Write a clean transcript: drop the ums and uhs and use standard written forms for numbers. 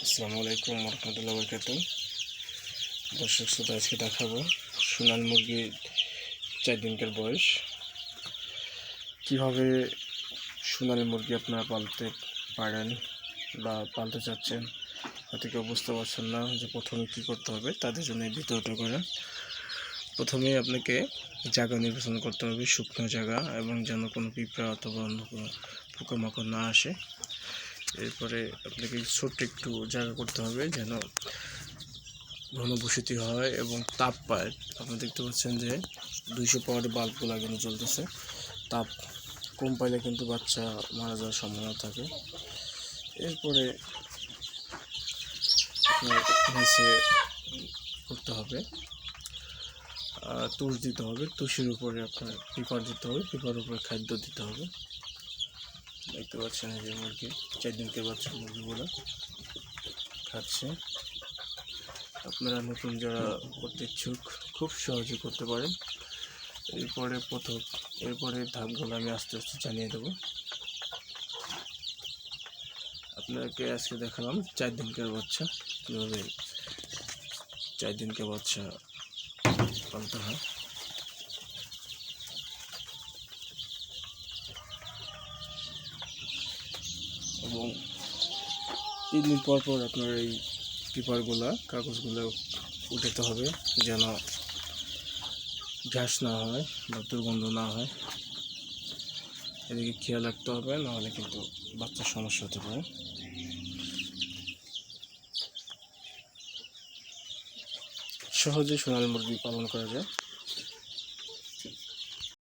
আসসালামু আলাইকুম রহমতুল্লাহ বরকাতুহ। দর্শক শ্রোতা, আজকে দেখাবো সোনালী মুরগির 4 দিনকার বয়স। কিভাবে সোনালী মুরগি আপনারা পালতে পারেন বা পালতে চাচ্ছেন, হয়তো কেউ বুঝতে পারছেন না যে প্রথমে কী করতে হবে, তাদের জন্য এই ভিডিওটা করা। প্রথমে আপনাকে জায়গা নির্বাচন করতে হবে, শুকনো জায়গা, এবং যেন কোনো পিঁপড়া অথবা অন্য কোনো পোকামাকড় না আসে। এরপরে আপনাকে ছোট্ট একটু জায়গা করতে হবে যেন ঘনবসতি হয় এবং তাপ পায়। আপনি দেখতে পাচ্ছেন যে 200 পাওয়ারের বাল্বগুলো কিন্তু চলতেছে। তাপ কম পাইলে কিন্তু বাচ্চা মারা যাওয়ার সম্ভাবনা থাকে। এরপরে আপনার নিচে করতে হবে তুষ দিতে হবে, তুষের উপরে আপনার পেপার দিতে হবে, পেপার উপরে খাদ্য দিতে হবে। দেখতে পাচ্ছেন এই যে মুরগি 4 দিনকার বাচ্চা মুরগিগুলো খাচ্ছে। আপনারা নতুন যারা করতে ইচ্ছুক খুব সহজে করতে পারেন। এরপরে ধাপগুলো আমি আস্তে আস্তে জানিয়ে দেবো। আপনাকে আজকে দেখালাম 4 দিনকার বাচ্চা, কীভাবে 4 দিনকার বাচ্চা পালতে হয়। এবং 3 দিন পর পর আপনার এই পেপারগুলা, কাগজগুলো উঠাতে হবে যেন ঘাস না হয় বা দুর্গন্ধ না হয়। এদিকে খেয়াল রাখতে হবে, নাহলে কিন্তু বাচ্চার সমস্যা হতে পারে। সহজে সোনালী মুরগি পালন করা যায়।